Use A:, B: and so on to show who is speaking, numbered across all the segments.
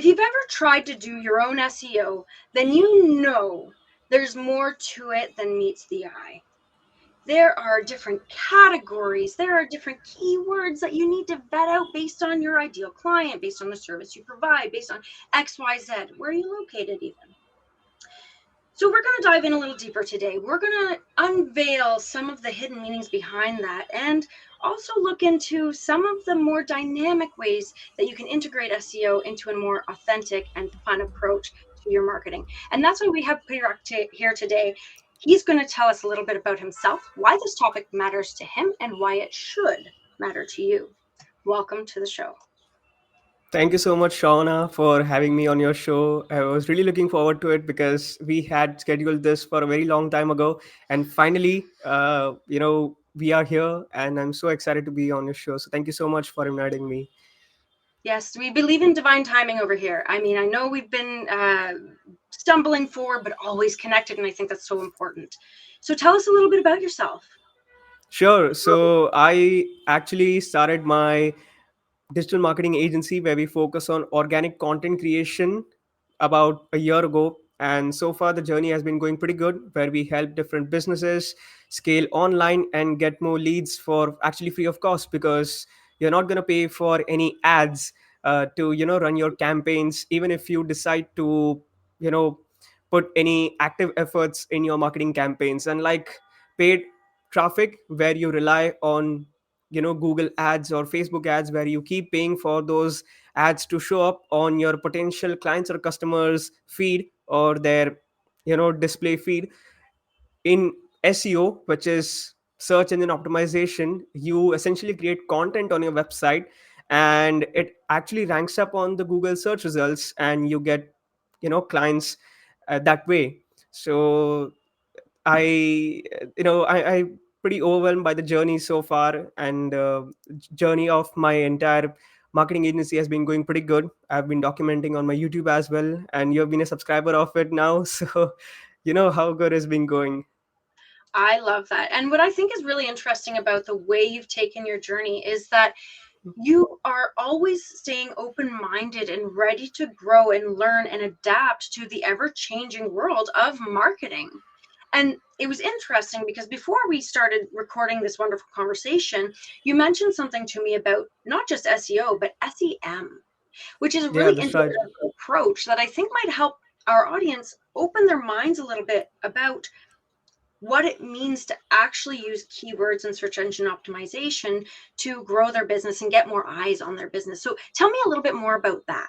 A: If you've ever tried to do your own SEO, then you know there's more to it than meets the eye. There are different categories, there are different keywords that you need to vet out based on your ideal client, based on the service you provide, based on XYZ, where are you located even. So we're going to dive in a little deeper today. We're going to unveil some of the hidden meanings behind that and also look into some of the more dynamic ways that you can integrate SEO into a more authentic and fun approach to your marketing. And that's why we have Prerak here today. He's going to tell us a little bit about himself, why this topic matters to him, and why it should matter to you. Welcome to the show.
B: Thank you so much, Shauna, for having me on your show. I was really looking forward to it because we had scheduled this for a very long time ago. And finally, we are here and I'm so excited to be on your show. So thank you so much for inviting me.
A: Yes, we believe in divine timing over here. I mean, I know we've been stumbling forward, but always connected, and I think that's so important. So tell us a little bit about yourself.
B: Sure. So I actually started my digital marketing agency where we focus on organic content creation about a year ago. And so far, the journey has been going pretty good, where we help different businesses scale online and get more leads for actually free of cost, because you're not going to pay for any ads to run your campaigns, even if you decide to you know put any active efforts in your marketing campaigns. Unlike paid traffic, where you rely on Google ads or Facebook ads, where you keep paying for those ads to show up on your potential clients or customers feed or their display feed. In SEO, which is search engine optimization, you essentially create content on your website and it actually ranks up on the Google search results, and you get clients that way. So I pretty overwhelmed by the journey so far, and journey of my entire marketing agency has been going pretty good. I've been documenting on my YouTube as well, and you've been a subscriber of it now, so you know how good it's been going.
A: I love that. And what I think is really interesting about the way you've taken your journey is that you are always staying open-minded and ready to grow and learn and adapt to the ever-changing world of marketing. And it was interesting because before we started recording this wonderful conversation, you mentioned something to me about not just SEO, but SEM, which is a
B: Yeah,
A: really
B: that's right.
A: interesting approach that I think might help our audience open their minds a little bit about what it means to actually use keywords and search engine optimization to grow their business and get more eyes on their business. So tell me a little bit more about that.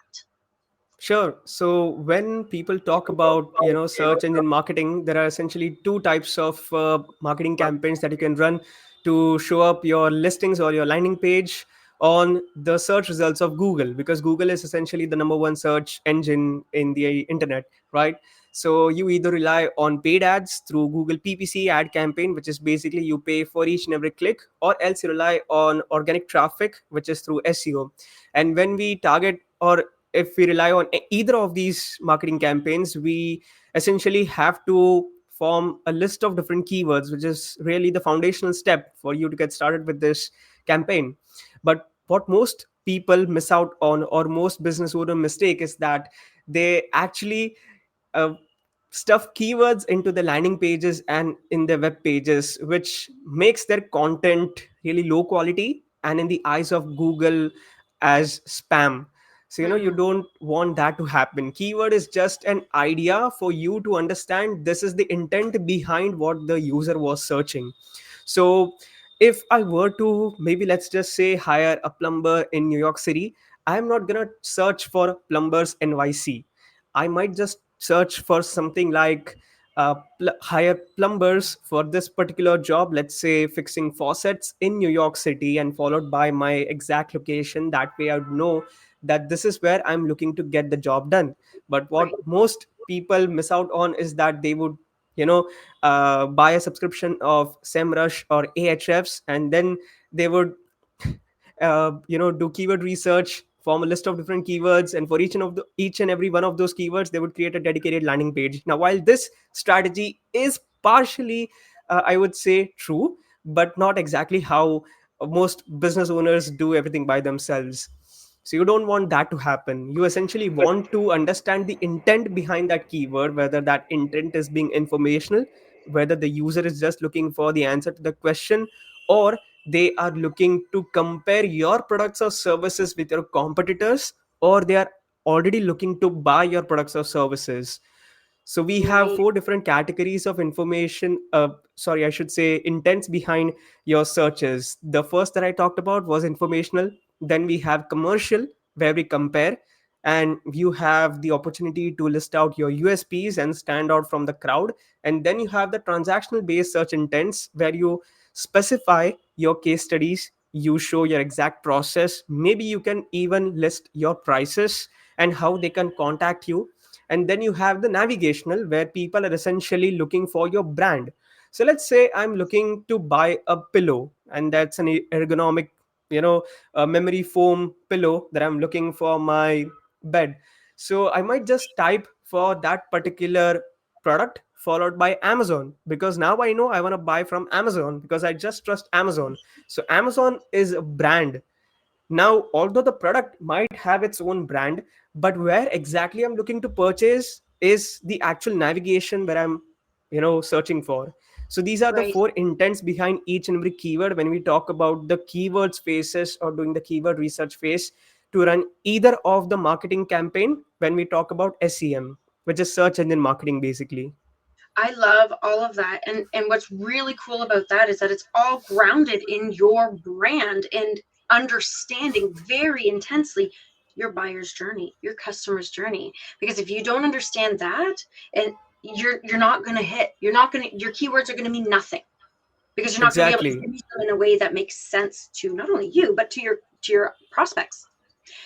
B: Sure. So when people talk about search engine marketing, there are essentially two types of marketing campaigns that you can run to show up your listings or your landing page on the search results of Google, because Google is essentially the number one search engine in the internet, right? So you either rely on paid ads through Google PPC ad campaign, which is basically you pay for each and every click, or else you rely on organic traffic, which is through SEO. And when we target, or if we rely on either of these marketing campaigns, we essentially have to form a list of different keywords, which is really the foundational step for you to get started with this campaign. But what most people miss out on, or most business owner mistake, is that they actually uh, stuff keywords into the landing pages and in their web pages, which makes their content really low quality and in the eyes of Google as spam. So you
A: Mm-hmm.
B: don't want that to happen. Keyword is just an idea for you to understand this is the intent behind what the user was searching. So if I were to, maybe let's just say, hire a plumber in New York City, I'm not gonna search for plumbers NYC. I might just search for something like hire plumbers for this particular job, let's say fixing faucets in New York City, and followed by my exact location. That way I would know that this is where I'm looking to get the job done. But what
A: Right.
B: most people miss out on is that they would you know buy a subscription of SEMrush or Ahrefs, and then they would do keyword research, form a list of different keywords, and for each and every one of those keywords they would create a dedicated landing page. Now, while this strategy is partially I would say true, but not exactly how most business owners do everything by themselves. So you don't want that to happen. You essentially want to understand the intent behind that keyword, whether that intent is being informational, whether the user is just looking for the answer to the question, or they are looking to compare your products or services with your competitors, or they are already looking to buy your products or services. So we have
A: Right.
B: four different categories of information, sorry, I should say intents behind your searches. The first that I talked about was informational. Then we have commercial, where we compare, and you have the opportunity to list out your USPs and stand out from the crowd. And then you have the transactional based search intents, where you specify your case studies, you show your exact process, maybe you can even list your prices and how they can contact you. And then you have the navigational, where people are essentially looking for your brand. So let's say I'm looking to buy a pillow, and that's an ergonomic, a memory foam pillow that I'm looking for my bed. So I might just type for that particular product followed by Amazon, because now I know I want to buy from Amazon because I just trust Amazon. So Amazon is a brand. Now, although the product might have its own brand, but where exactly I'm looking to purchase is the actual navigation where I'm, searching for. So these are the
A: Right.
B: four intents behind each and every keyword when we talk about the keywords phases or doing the keyword research phase to run either of the marketing campaign when we talk about SEM, which is search engine marketing basically.
A: I love all of that. And what's really cool about that is that it's all grounded in your brand and understanding very intensely your buyer's journey, your customer's journey. Because if you don't understand that, and you're not going to hit, you're not going to, your keywords are going to mean nothing, because you're not going to be able to
B: Exactly.
A: use them in a way that makes sense to not only you but to your prospects.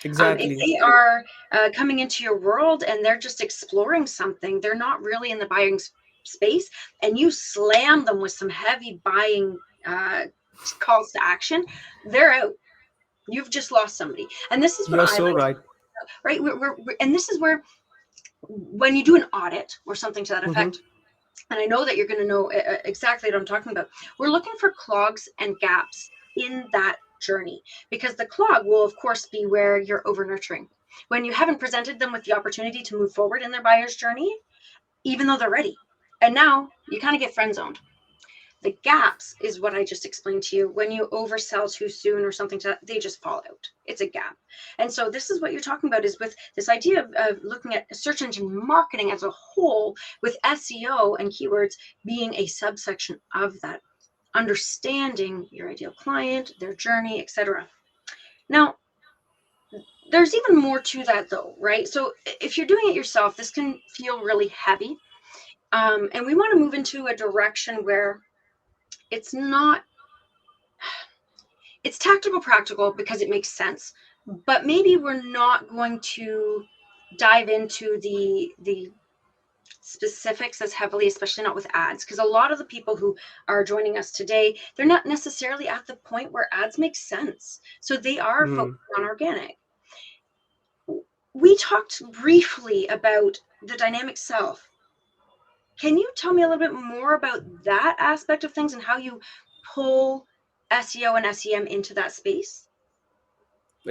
A: If
B: Exactly.
A: they are coming into your world and they're just exploring something, they're not really in the buying space, and you slam them with some heavy buying calls to action, they're out. You've just lost somebody. And this is what
B: You're
A: I
B: so
A: like,
B: right.
A: right? And this is where, when you do an audit or something to that
B: Hmm.
A: effect, and I know that you're going to know exactly what I'm talking about. We're looking for clogs and gaps in that journey, because the clog will, of course, be where you're over nurturing. When you haven't presented them with the opportunity to move forward in their buyer's journey, even though they're ready. And now you kind of get friend zoned. The gaps is what I just explained to you. When you oversell too soon or something, they just fall out. It's a gap. And so this is what you're talking about, is with this idea of looking at search engine marketing as a whole, with SEO and keywords being a subsection of that, understanding your ideal client, their journey, etc. Now, there's even more to that though, right? So if you're doing it yourself, this can feel really heavy. And we want to move into a direction where it's not, it's tactical practical because it makes sense, but maybe we're not going to dive into the specifics as heavily, especially not with ads, because a lot of the people who are joining us today, they're not necessarily at the point where ads make sense, so they are
B: Mm.
A: focused on organic. We talked briefly about the dynamic self. Can you tell me a little bit more about that aspect of things and how you pull SEO and SEM into that space?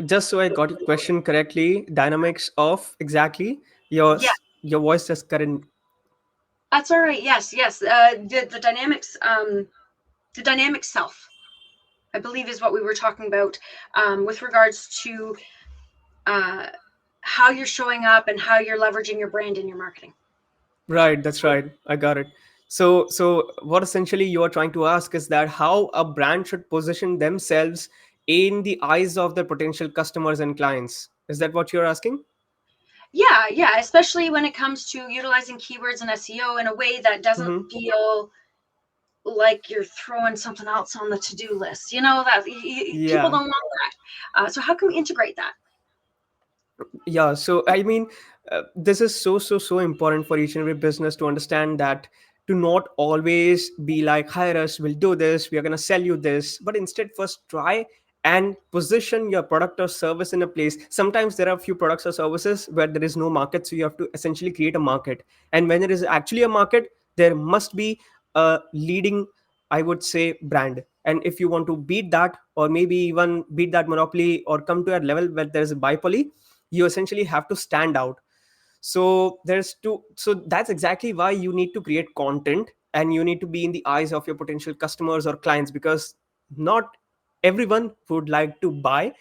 B: Just so I got your question correctly, dynamics of exactly
A: Yeah,
B: your voice just couldn't.
A: that's all right. Yes, yes. The dynamics, the dynamic self, I believe, is what we were talking about, with regards to uh, how you're showing up and how you're leveraging your brand in your marketing.
B: Right, that's right. I got it. So what essentially you are trying to ask is that how a brand should position themselves in the eyes of their potential customers and clients. Is that what you're asking?
A: Yeah, yeah. Especially when it comes to utilizing keywords and SEO in a way that doesn't
B: Mm-hmm.
A: feel like you're throwing something else on the to-do list. You know that people
B: Yeah.
A: don't want that. So how can we integrate that?
B: Yeah, so I mean, this is so important for each and every business to understand that, to not always be like, hire us, we'll do this, we are going to sell you this, but instead first try and position your product or service in a place. Sometimes there are a few products or services where there is no market, so you have to essentially create a market. And when there is actually a market, there must be a leading I would say brand. And if you want to beat that, or maybe even beat that monopoly, or come to a level where there's a bipoly, you essentially have to stand out. So that's exactly why you need to create content, and you need to be in the eyes of your potential customers or clients, because not everyone would like to buy.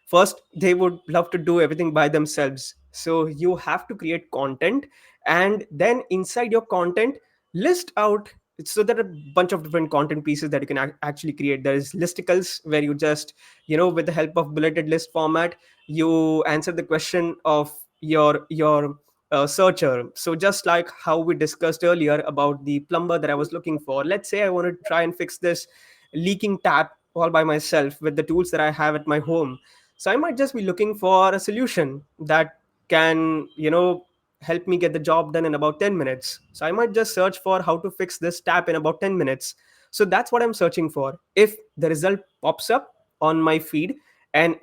B: First, they would love to do everything by themselves. So you have to create content, and then inside your content, list out. So there are a bunch of different content pieces that you can actually create. There is listicles, where you just, with the help of bulleted list format, you answer the question of your searcher. So just like how we discussed earlier about the plumber that I was looking for, let's say I want to try and fix this leaking tap all by myself with the tools that I have at my home. So I might just be looking for a solution that can, help me get the job done in about 10 minutes. So I might just search for how to fix this tap in about 10 minutes. So that's what I'm searching for. If the result pops up on my feed, and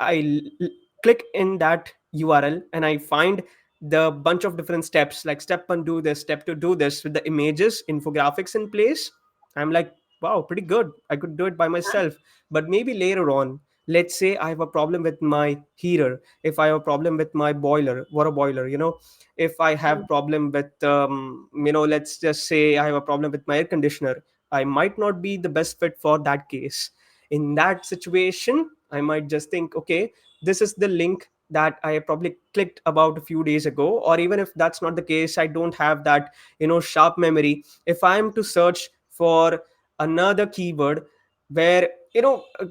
B: click in that URL, and I find the bunch of different steps, like step one do this, step two do this, with the images, infographics in place, I'm like, wow, pretty good, I could do it by myself. But maybe later on, let's say I have a problem with my heater, if I have a problem with my water boiler, if I have problem with let's just say I have a problem with my air conditioner, I might not be the best fit for that case. In that situation, I might just think, okay, this is the link that I probably clicked about a few days ago. Or even if that's not the case, I don't have that sharp memory, if I am to search for another keyword, where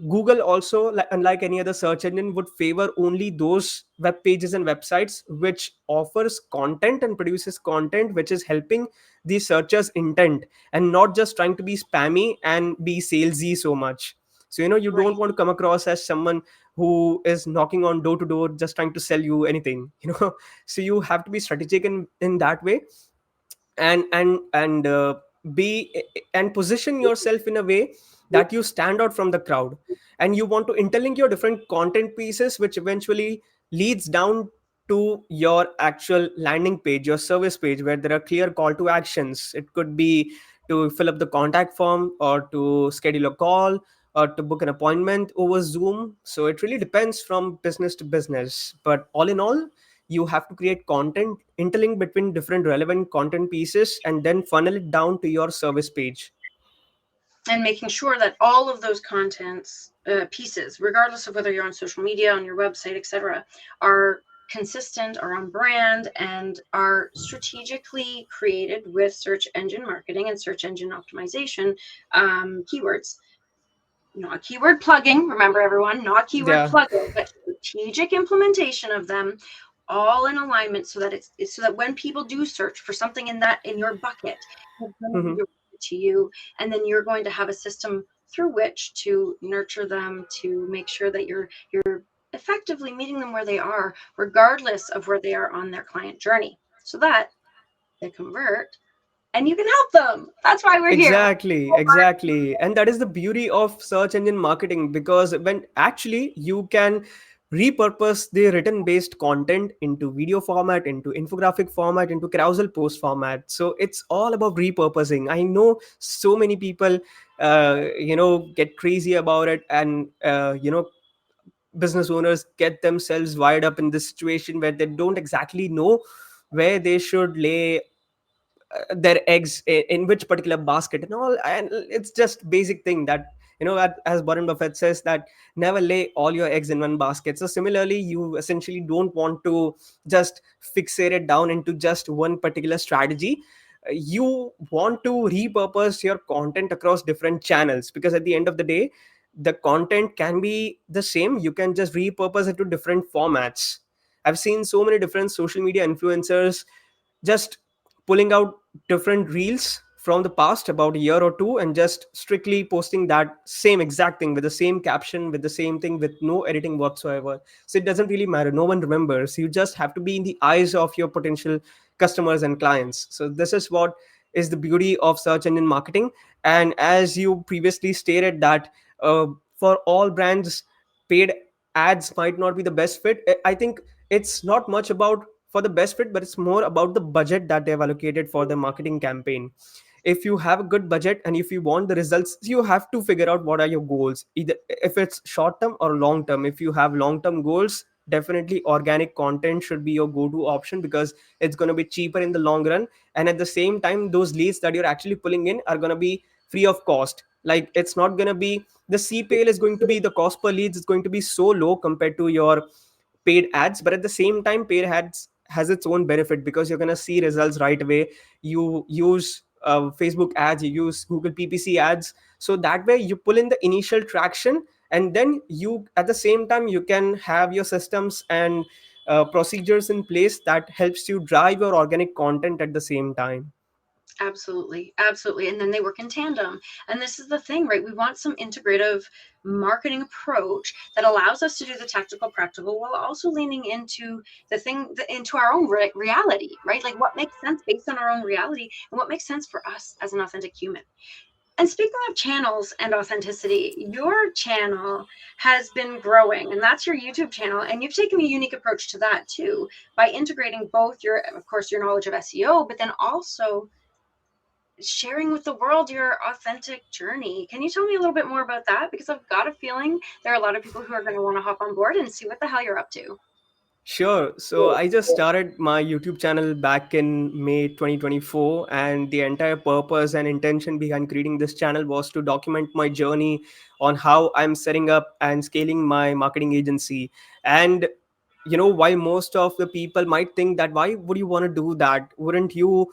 B: Google also, unlike any other search engine, would favor only those web pages and websites which offers content and produces content which is helping the searcher's intent, and not just trying to be spammy and be salesy so much. So you don't
A: Right.
B: want to come across as someone who is knocking on door to door just trying to sell you anything. So you have to be strategic in that way, and be and position yourself in a way that you stand out from the crowd. And you want to interlink your different content pieces, which eventually leads down to your actual landing page, your service page, where there are clear call to actions. It could be to fill up the contact form, or to schedule a call, or to book an appointment over Zoom. So it really depends from business to business, but all in all, you have to create content, interlink between different relevant content pieces, and then funnel it down to your service page.
A: And making sure that all of those contents pieces, regardless of whether you're on social media, on your website, etc., are consistent, are on brand, and are strategically created with search engine marketing and search engine optimization keywords. Not keyword plugging, remember everyone, not keyword
B: Yeah.
A: plugging, but strategic implementation of them, all in alignment, so that it's so that when people do search for something in your bucket, it's going to be
B: Mhm.
A: directed to you, and then you're going to have a system through which to nurture them, to make sure that you're effectively meeting them where they are, regardless of where they are on their client journey, so that they convert and you can help them. That's why we're here.
B: Exactly. And that is the beauty of search engine marketing, because when actually you can repurpose the written based content into video format, into infographic format, into carousel post format. So it's all about repurposing. I know so many people, get crazy about it, and, business owners get themselves wired up in this situation where they don't exactly know where they should lay their eggs in which particular basket and all. And it's just basic thing that, as Warren Buffett says, that never lay all your eggs in one basket. So similarly, you essentially don't want to just fixate it down into just one particular strategy. You want to repurpose your content across different channels, because at the end of the day, the content can be the same, you can just repurpose it to different formats. I've seen so many different social media influencers just pulling out different reels from the past about a year or two, and just strictly posting that same exact thing with the same caption, with the same thing, with no editing whatsoever. So it doesn't really matter, no one remembers. You just have to be in the eyes of your potential customers and clients. So this is what is the beauty of search engine marketing. And as you previously stated that, for all brands, paid ads might not be the best fit. I think it's not much about for the best fit, but it's more about the budget that they've allocated for the marketing campaign. if you have a good budget and if you want the results, you have to figure out what are your goals, either if it's short term or long term. If you have long term goals, definitely organic content should be your go to option, because it's going to be cheaper in the long run. And at the same time, those leads that you're actually pulling in are going to be free of cost. Like, it's not going to be, the CPL is going to be, the cost per leads is going to be so low compared to your paid ads. But at the same time, paid ads has its own benefit, because you're going to see results right away. You use Facebook ads, you use Google PPC ads, so that way you pull in the initial traction. And then you, at the same time, you can have your systems and procedures in place that helps you drive your organic content at the same time.
A: Absolutely, absolutely. And then they work in tandem. And this is the thing, right? We want some integrative marketing approach that allows us to do the tactical, practical, while also leaning into the thing, into our own reality, right? Like what makes sense based on our own reality and what makes sense for us as an authentic human. And speaking of channels and authenticity, your channel has been growing, and that's your YouTube channel. And you've taken a unique approach to that too, by integrating both your, of course, your knowledge of SEO, but then also sharing with the world your authentic journey. Can you tell me a little bit more about that? Because I've got a feeling there are a lot of people who are going to want to hop on board and see what the hell you're up to.
B: Sure. So I just started my YouTube channel back in May 2024, and the entire purpose and intention behind creating this channel was to document my journey on how I'm setting up and scaling my marketing agency. And while most of the people might think that, why would you want to do that? Wouldn't you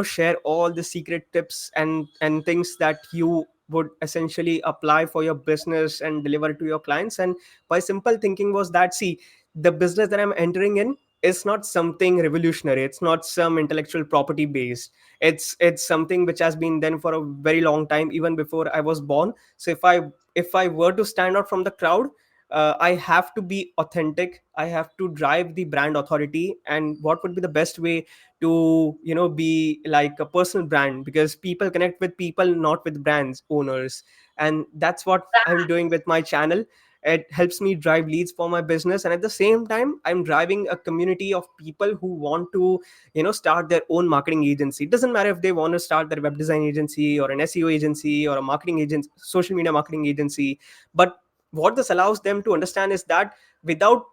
B: share all the secret tips and things that you would essentially apply for your business and deliver to your clients? And my simple thinking was that, see, the business that I'm entering in is not something revolutionary. It's not some intellectual property based. It's something which has been done for a very long time, even before I was born. So if I were to stand out from the crowd, I have to be authentic. I have to drive the brand authority. And what would be the best way to be like a personal brand? Because people connect with people, not with brands owners. And that's what I'm doing with my channel. It helps me drive leads for my business, and at the same time, I'm driving a community of people who want to start their own marketing agency. It doesn't matter if they want to start their web design agency or an SEO agency or a marketing agency, social media marketing agency. But what this allows them to understand is that, without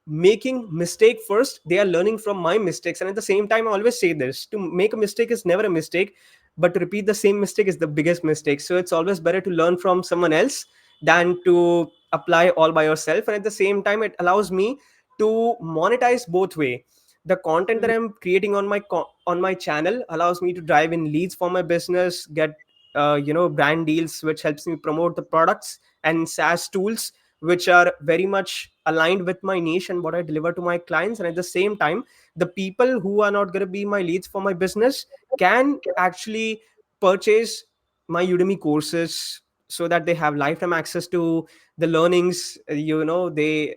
B: making mistake first, they are learning from my mistakes. And at the same time, I always say this: to make a mistake is never a mistake, but to repeat the same mistake is the biggest mistake. So it's always better to learn from someone else than to apply all by yourself. And at the same time, it allows me to monetize both way. The content that I'm creating on my channel allows me to drive in leads for my business, get brand deals, which helps me promote the products and SaaS tools, which are very much aligned with my niche and what I deliver to my clients. And at the same time, the people who are not going to be my leads for my business can actually purchase my Udemy courses, so that they have lifetime access to the learnings. They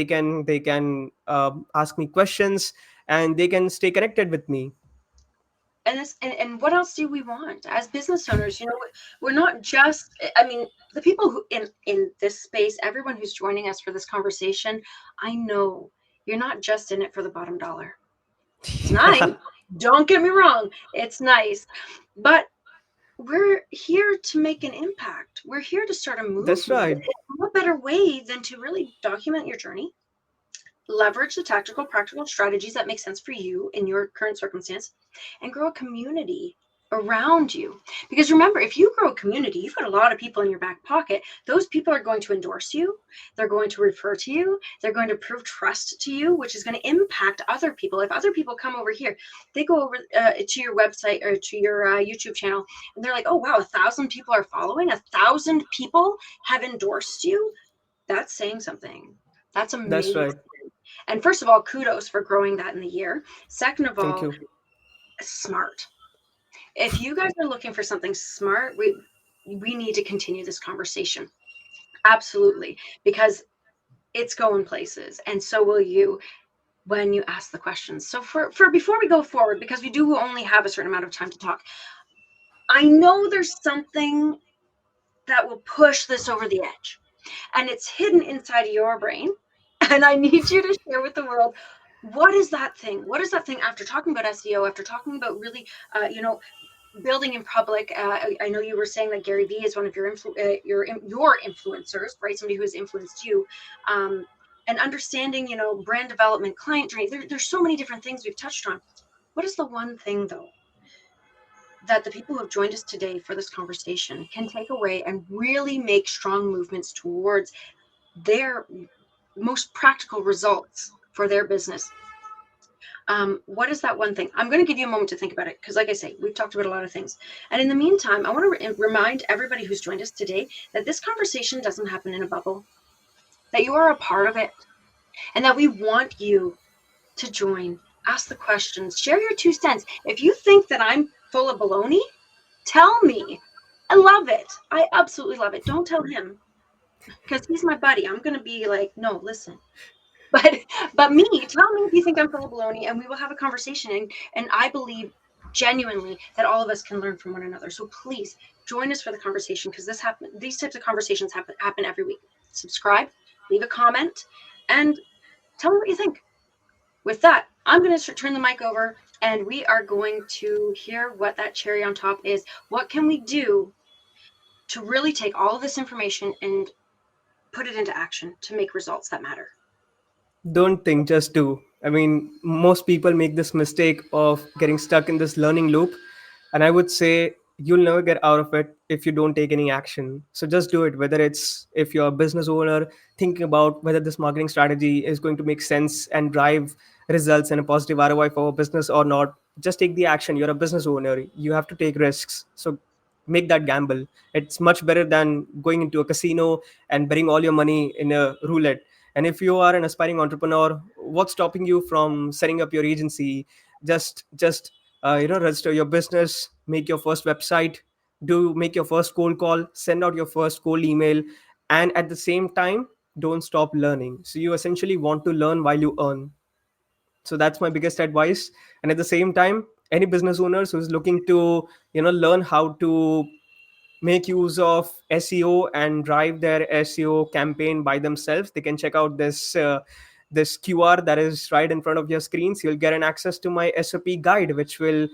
B: can ask me questions, and they can stay connected with me.
A: And what else do we want as business owners? We're not just, I mean, the people who in this space, everyone who's joining us for this conversation, I know you're not just in it for the bottom dollar. It's nice. Don't get me wrong. It's nice. But we're here to make an impact. We're here to start a movement.
B: That's right.
A: What better way than to really document your journey, leverage the tactical, practical strategies that make sense for you in your current circumstance, and grow a community around you. Because remember, if you grow a community, you've got a lot of people in your back pocket. Those people are going to endorse you. They're going to refer to you. They're going to prove trust to you, which is going to impact other people. If other people come over here, they go over to your website or to your YouTube channel, and they're like, oh, wow, 1,000 people are following. 1,000 people have endorsed you. That's saying something. That's
B: That's
A: amazing.
B: right.
A: And first of all, kudos for growing that in the year. Second of
B: Thank
A: all,
B: you.
A: smart. If you guys are looking for something smart, we need to continue this conversation. Absolutely. Because it's going places, and so will you when you ask the questions. So for before we go forward, because we do only have a certain amount of time to talk, I know there's something that will push this over the edge, and it's hidden inside of your brain. And I need you to share with the world, what is that thing? What is that thing, after talking about SEO, after talking about really, building in public. I know you were saying that Gary Vee is one of your influencers, right? Somebody who has influenced you. And understanding, brand development, client journey. There's so many different things we've touched on. What is the one thing, though, that the people who have joined us today for this conversation can take away and really make strong movements towards their most practical results for their business? What is that one thing? I'm going to give you a moment to think about it, because like I say, we've talked about a lot of things. And in the meantime, I want to remind everybody who's joined us today that this conversation doesn't happen in a bubble, that you are a part of it, and that we want you to join, ask the questions, share your 2 cents. If you think that I'm full of baloney, tell me. I love it. I absolutely love it. Don't tell him, because he's my buddy. I'm going to be like, no, listen. But me, tell me if you think I'm full of baloney, and we will have a conversation. And I believe genuinely that all of us can learn from one another. So please join us for the conversation, because these types of conversations happen every week. Subscribe, leave a comment, and tell me what you think. With that, I'm going to turn the mic over, and we are going to hear what that cherry on top is. What can we do to really take all of this information and put it into action to make results that matter?
B: Don't think, just do. I mean, most people make this mistake of getting stuck in this learning loop, and I would say you'll never get out of it if you don't take any action. So just do it. Whether it's if you're a business owner thinking about whether this marketing strategy is going to make sense and drive results and a positive ROI for a business or not, just take the action. You're a business owner, you have to take risks. So make that gamble. It's much better than going into a casino and betting all your money in a roulette. And if you are an aspiring entrepreneur, what's stopping you from setting up your agency? Just register your business, make your first website, do make your first cold call, send out your first cold email, and at the same time, don't stop learning. So you essentially want to learn while you earn. So that's my biggest advice. And at the same time, any business owners who's looking to learn how to make use of SEO and drive their SEO campaign by themselves, they can check out this QR that is right in front of your screens. You'll get an access to my SOP guide, which will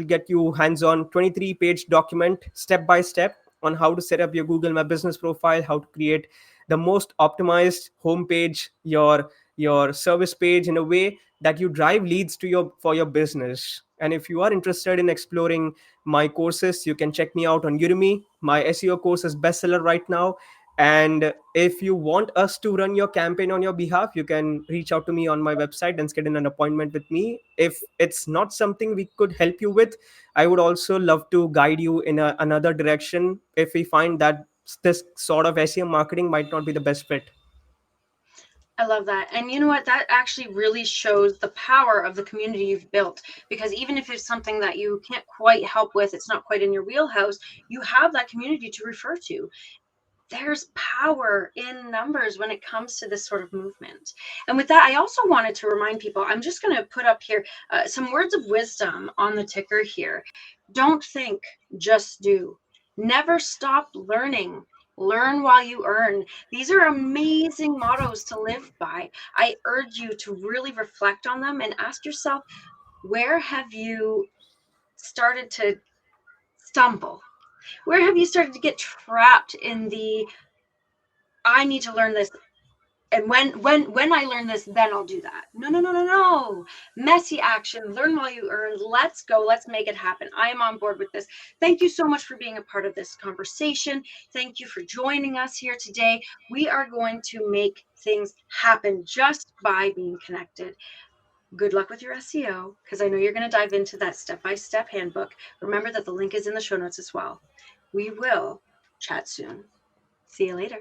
B: get you hands-on 23-page document step by step on how to set up your Google My Business profile, how to create the most optimized homepage, your service page in a way that you drive leads to your for your business. And if you are interested in exploring my courses, you can check me out on Udemy. My SEO course is bestseller right now. And if you want us to run your campaign on your behalf, you can reach out to me on my website and schedule an appointment with me. If it's not something we could help you with, I would also love to guide you in another direction if we find that this sort of SEO marketing might not be the best fit.
A: I love that. And you know what? That actually really shows the power of the community you've built. Because even if it's something that you can't quite help with, it's not quite in your wheelhouse, you have that community to refer to. There's power in numbers when it comes to this sort of movement. And with that, I also wanted to remind people, I'm just going to put up here some words of wisdom on the ticker here. Don't think, just do. Never stop learning. Learn while you earn. These are amazing mottos to live by. I urge you to really reflect on them and ask yourself, where have you started to stumble? Where have you started to get trapped in the I need to learn this, and when I learn this, then I'll do that? No. Messy action. Learn while you earn. Let's go. Let's make it happen. I am on board with this. Thank you so much for being a part of this conversation. Thank you for joining us here today. We are going to make things happen just by being connected. Good luck with your SEO, because I know you're going to dive into that step-by-step handbook. Remember that the link is in the show notes as well. We will chat soon. See you later.